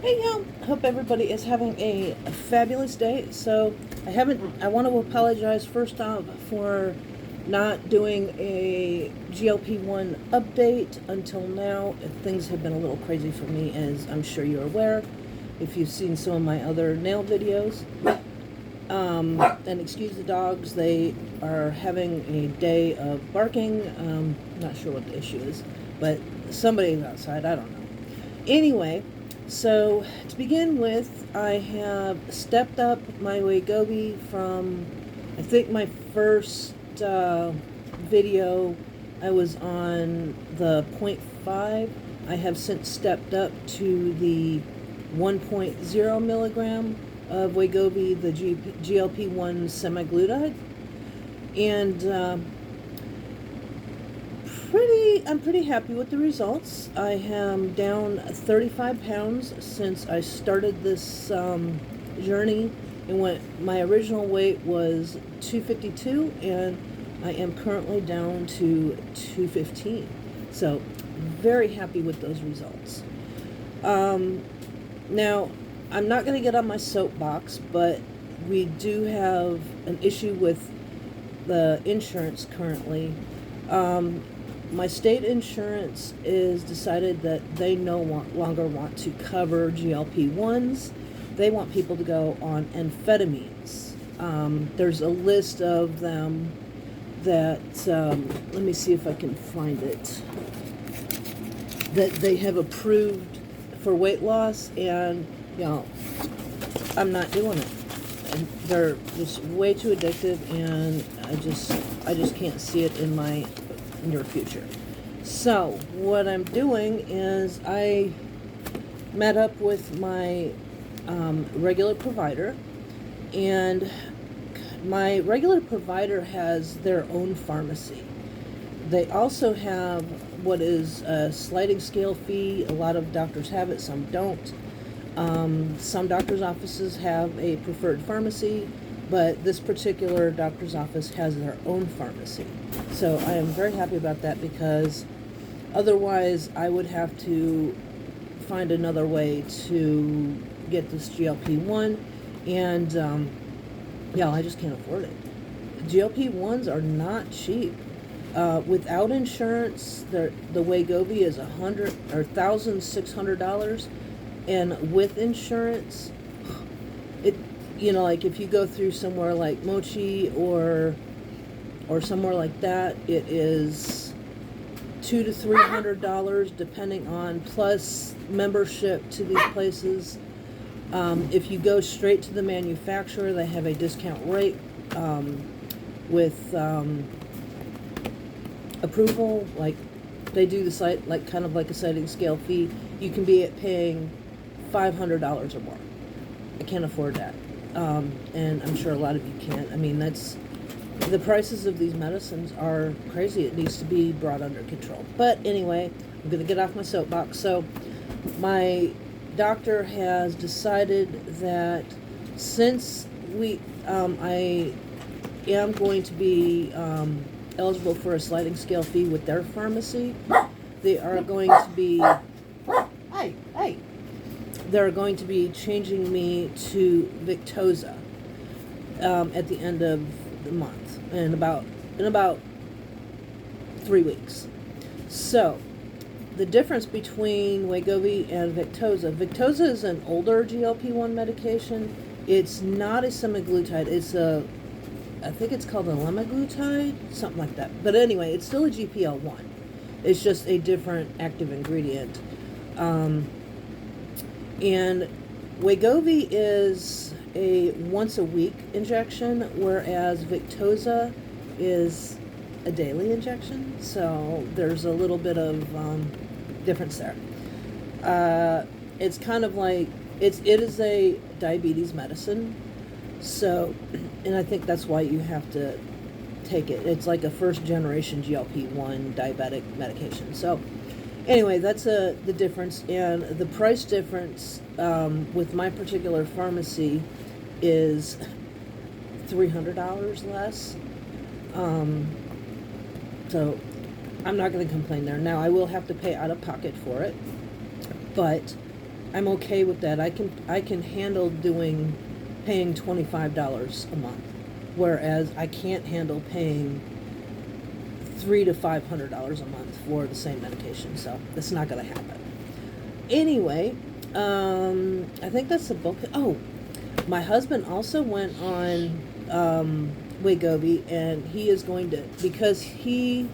Hey, hope everybody is having a fabulous day. So, I want to apologize first off for not doing a GLP1 update until now. Things have been a little crazy for me, as I'm sure you're aware, if you've seen some of my other nail videos. And excuse the dogs, they are having a day of barking. Not sure what the issue is, but somebody's outside, I don't know. Anyway, so to begin with, I have stepped up my Wegovy from, I think my first video, I was on the 0.5. I have since stepped up to the 1.0 milligram of Wegovy, the GLP1 semaglutide, and I'm pretty happy with the results. I am down 35 pounds since I started this journey. My original weight was 252, and I am currently down to 215. So, very happy with those results. Now, I'm not going to get on my soapbox, but we do have an issue with the insurance currently. My state insurance is decided that they no longer want to cover GLP-1s. They want people to go on amphetamines. There's a list of them that, let me see if I can find it, that they have approved for weight loss, and, I'm not doing it. And they're just way too addictive, and I just can't see it in my near future. So what I'm doing is I met up with my regular provider, and my regular provider has their own pharmacy. They also have what is a sliding scale fee. A lot of doctors have it, some don't. Some doctors' offices have a preferred pharmacy, but this particular doctor's office has their own pharmacy. So I am very happy about that, because otherwise I would have to find another way to get this GLP-1, and I just can't afford it. GLP-1s are not cheap. Without insurance, the Wegovy is $1,600, and with insurance, like if you go through somewhere like Mochi or somewhere like that, it is $200 to $300 depending on, plus membership to these places. If you go straight to the manufacturer, they have a discount rate with approval. Like they do the site like kind of like a sliding scale fee. You can be paying $500 or more. I can't afford that. And I'm sure a lot of you can't. I mean, the prices of these medicines are crazy. It needs to be brought under control. But anyway, I'm going to get off my soapbox. So my doctor has decided that since I am going to be eligible for a sliding scale fee with their pharmacy, they are going to be... Hey! They're going to be changing me to Victoza at the end of the month, in about 3 weeks. So the difference between Wegovy and Victoza is an older GLP-1 medication. It's not a semaglutide. I think it's called a lemaglutide, something like that. But anyway, it's still a GLP-1. It's just a different active ingredient. And Wegovy is a once-a-week injection, whereas Victoza is a daily injection. So there's a little bit of difference there. It's kind of like, it is a diabetes medicine. So, and I think that's why you have to take it. It's like a first-generation GLP-1 diabetic medication. So anyway, that's the difference, and the price difference with my particular pharmacy is $300 less. So I'm not going to complain there. Now, I will have to pay out of pocket for it, but I'm okay with that. I can handle paying $25 a month, whereas I can't handle paying $300 to $500 a month for the same medication. So that's not going to happen. Anyway, I think that's the book. Oh, my husband also went on Wegovy, and he is going to, because he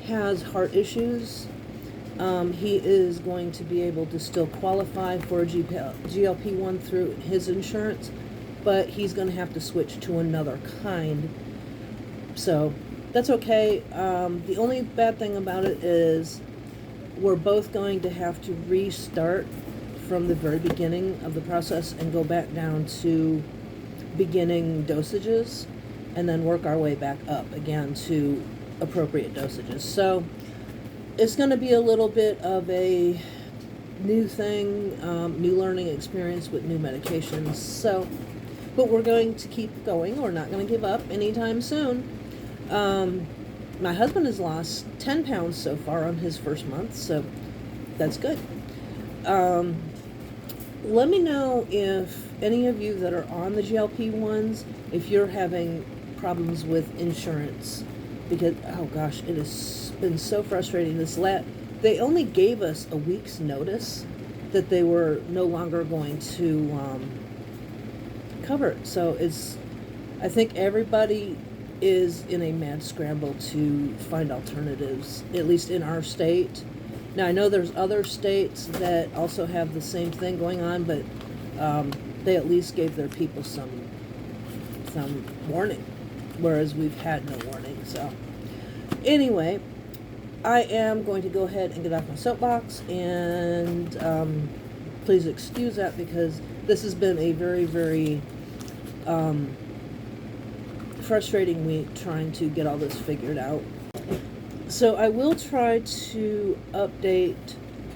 has heart issues, he is going to be able to still qualify for GLP1 through his insurance, but he's going to have to switch to another kind. So that's okay. The only bad thing about it is we're both going to have to restart from the very beginning of the process and go back down to beginning dosages and then work our way back up again to appropriate dosages. So it's going to be a little bit of a new thing, new learning experience with new medications. So, but we're going to keep going. We're not going to give up anytime soon. My husband has lost 10 pounds so far on his first month, so that's good. Let me know if any of you that are on the GLP-1s, if you're having problems with insurance, because, oh gosh, it has been so frustrating. They only gave us a week's notice that they were no longer going to cover it. So I think everybody is in a mad scramble to find alternatives, at least in our state. Now, I know there's other states that also have the same thing going on, but they at least gave their people some warning, whereas we've had no warning. So anyway, I am going to go ahead and get off my soapbox, and please excuse that, because this has been a very, very frustrating week trying to get all this figured out. So I will try to make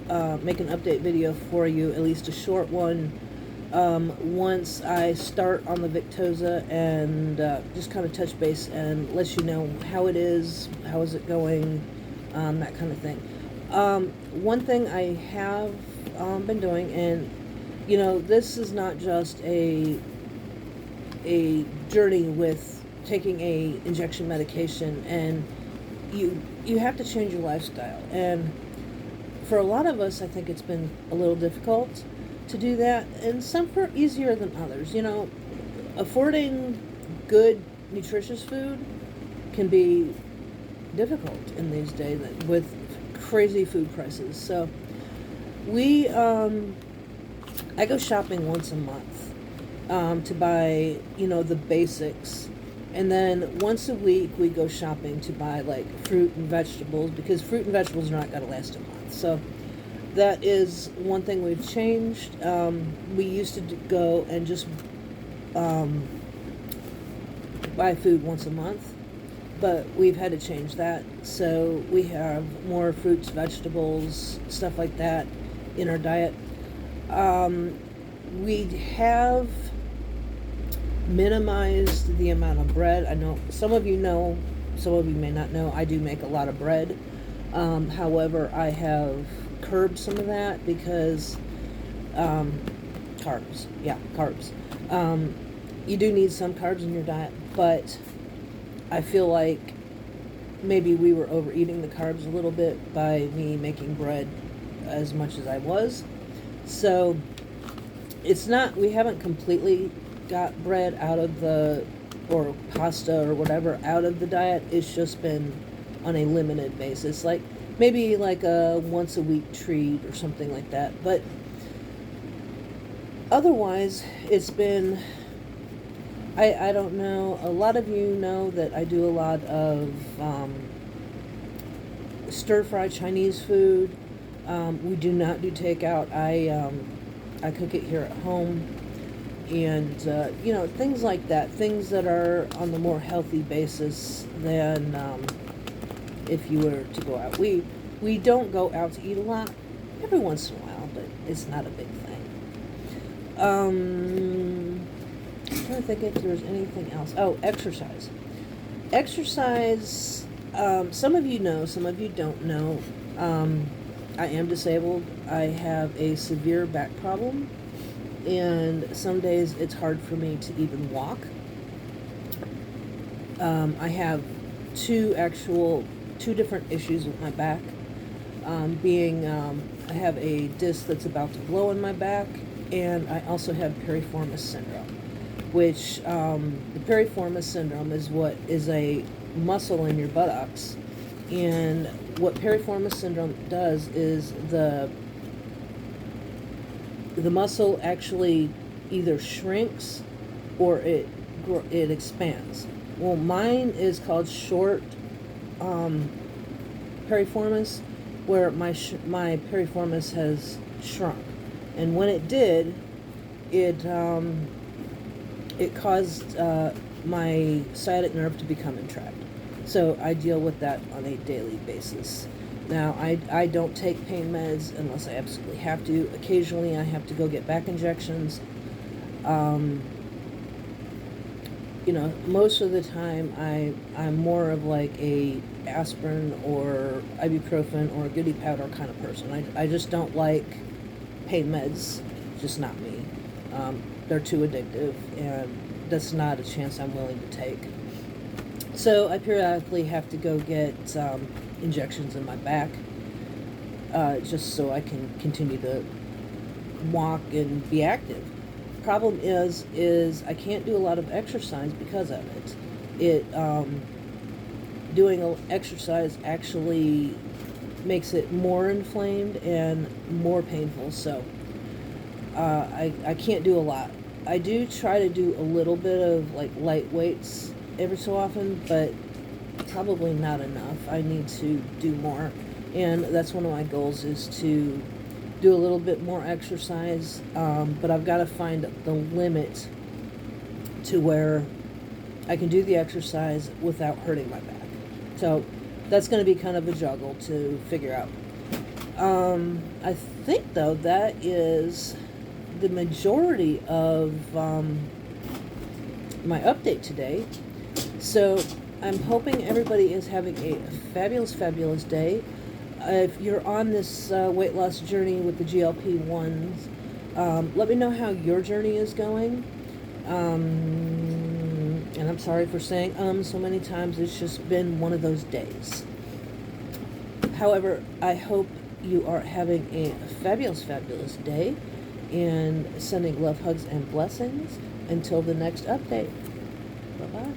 an update video for you, at least a short one, once I start on the Victoza, and just kind of touch base and let you know how it is, how is it going, that kind of thing. One thing I have been doing, and you know, this is not just a journey with taking a injection medication, and you have to change your lifestyle. And for a lot of us, I think it's been a little difficult to do that, and some are easier than others. You know, affording good, nutritious food can be difficult in these days with crazy food prices. So I go shopping once a month to buy, you know, the basics. And then once a week we go shopping to buy like fruit and vegetables, because fruit and vegetables are not going to last a month. So that is one thing we've changed. We used to go and just buy food once a month, but we've had to change that. So we have more fruits, vegetables, stuff like that in our diet. We have minimized the amount of bread. I know some of you may not know, I do make a lot of bread. However, I have curbed some of that because carbs. You do need some carbs in your diet, but I feel like maybe we were overeating the carbs a little bit by me making bread as much as I was. So we haven't completely got bread out of or pasta or whatever out of the diet. It's just been on a limited basis, like maybe like a once a week treat or something like that. But otherwise, it's been, I don't know, a lot of you know that I do a lot of stir-fry Chinese food. We do not do takeout. I cook it here at home. And, you know, things like that, things that are on the more healthy basis than if you were to go out. We don't go out to eat a lot, every once in a while, but it's not a big thing. I'm trying to think if there's anything else. Oh, exercise. Exercise, some of you know, some of you don't know. I am disabled. I have a severe back problem, and some days it's hard for me to even walk. I have two different issues with my back. I have a disc that's about to blow in my back, and I also have piriformis syndrome, which the piriformis syndrome is a muscle in your buttocks, and what piriformis syndrome does is the muscle actually either shrinks or it expands. Well, mine is called short piriformis, where my piriformis has shrunk, and when it did, it caused my sciatic nerve to become entrapped. So I deal with that on a daily basis. Now, I don't take pain meds unless I absolutely have to. Occasionally, I have to go get back injections. Most of the time, I'm more of like a aspirin or ibuprofen or a goody powder kind of person. I just don't like pain meds. Just not me. They're too addictive, and that's not a chance I'm willing to take. So I periodically have to go get injections in my back, just so I can continue to walk and be active. Problem is I can't do a lot of exercise because of it. Doing exercise actually makes it more inflamed and more painful. So I can't do a lot. I do try to do a little bit of like light weights every so often, but probably not enough. I need to do more, and that's one of my goals, is to do a little bit more exercise, but I've got to find the limit to where I can do the exercise without hurting my back. So that's going to be kind of a juggle to figure out. I think, though, that is the majority of my update today. So I'm hoping everybody is having a fabulous day. If you're on this weight loss journey with the GLP1s, let me know how your journey is going. And I'm sorry for saying so many times. It's just been one of those days. However, I hope you are having a fabulous day, and sending love, hugs, and blessings. Until the next update. Bye-bye.